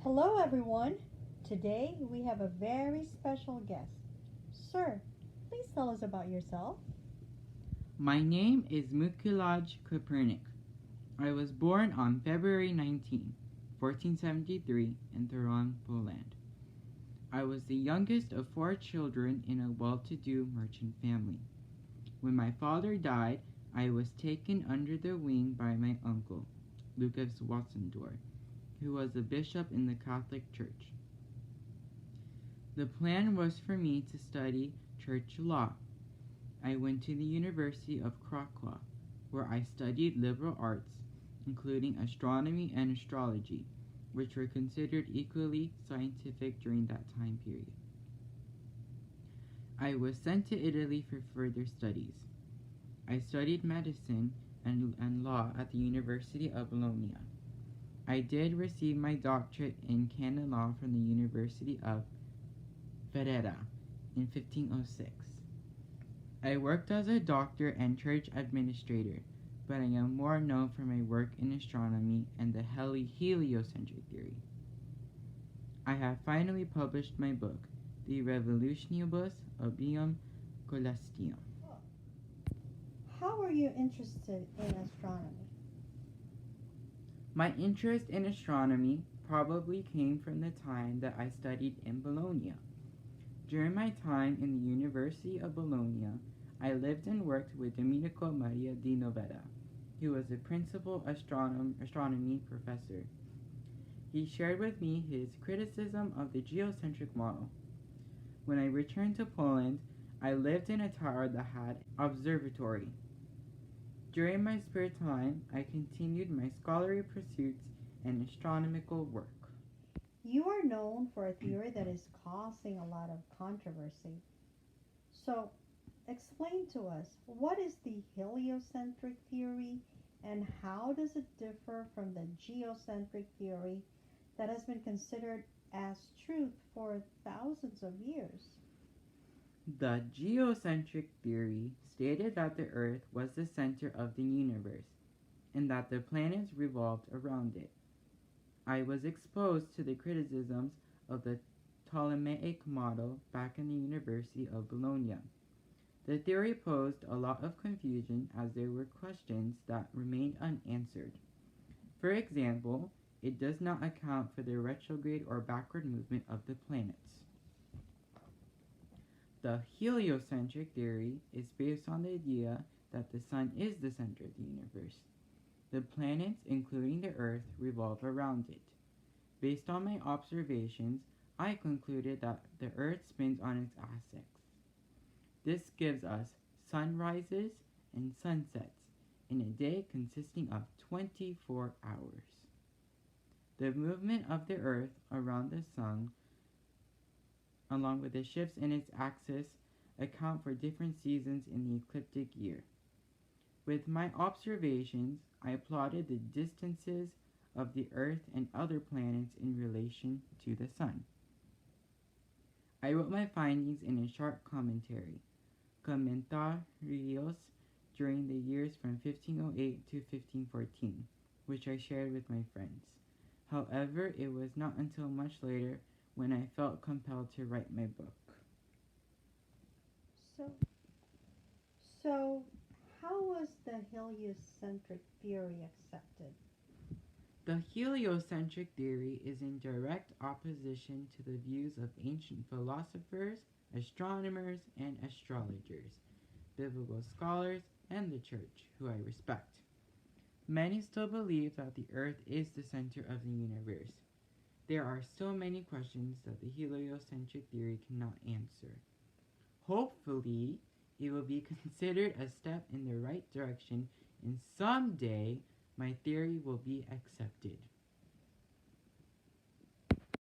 Hello, everyone. Today we have a very special guest. Sir, please tell us about yourself. My name is Mikuláš Kopernik. I was born on February 19, 1473 in Tehran, Poland. I was the youngest of four children in a well-to-do merchant family. When my father died, I was taken under the wing by my uncle, Lucas Wassendorf, who was a bishop in the Catholic Church. The plan was for me to study church law. I went to the University of Krakow, where I studied liberal arts, including astronomy and astrology, which were considered equally scientific during that time period. I was sent to Italy for further studies. I studied medicine and law at the University of Bologna. I did receive my doctorate in canon law from the University of Ferrara in 1506. I worked as a doctor and church administrator, but I am more known for my work in astronomy and the heliocentric theory. I have finally published my book, De Revolutionibus Obium Coelestium. How are you interested in astronomy? My interest in astronomy probably came from the time that I studied in Bologna. During my time in the University of Bologna, I lived and worked with Domenico Maria di Novella, who was a principal astronomy professor. He shared with me his criticism of the geocentric model. When I returned to Poland, I lived in a tower that had an observatory. During my spare time, I continued my scholarly pursuits and astronomical work. You are known for a theory that is causing a lot of controversy. So, explain to us what is the heliocentric theory and how does it differ from the geocentric theory that has been considered as truth for thousands of years? The geocentric theory stated that the Earth was the center of the universe and that the planets revolved around it. I was exposed to the criticisms of the Ptolemaic model back in the University of Bologna. The theory posed a lot of confusion as there were questions that remained unanswered. For example, it does not account for the retrograde or backward movement of the planets. The heliocentric theory is based on the idea that the Sun is the center of the universe. The planets, including the Earth, revolve around it. Based on my observations, I concluded that the Earth spins on its axis. This gives us sunrises and sunsets in a day consisting of 24 hours. The movement of the Earth around the Sun, along with the shifts in its axis, account for different seasons in the ecliptic year. With my observations, I plotted the distances of the Earth and other planets in relation to the Sun. I wrote my findings in a short commentary, Comentarios, during the years from 1508 to 1514, which I shared with my friends. However, it was not until much later when I felt compelled to write my book. So, so, how was the heliocentric theory accepted? The heliocentric theory is in direct opposition to the views of ancient philosophers, astronomers, and astrologers, biblical scholars, and the church, who I respect. Many still believe that the Earth is the center of the universe. There are still many questions that the heliocentric theory cannot answer. Hopefully, it will be considered a step in the right direction and someday my theory will be accepted.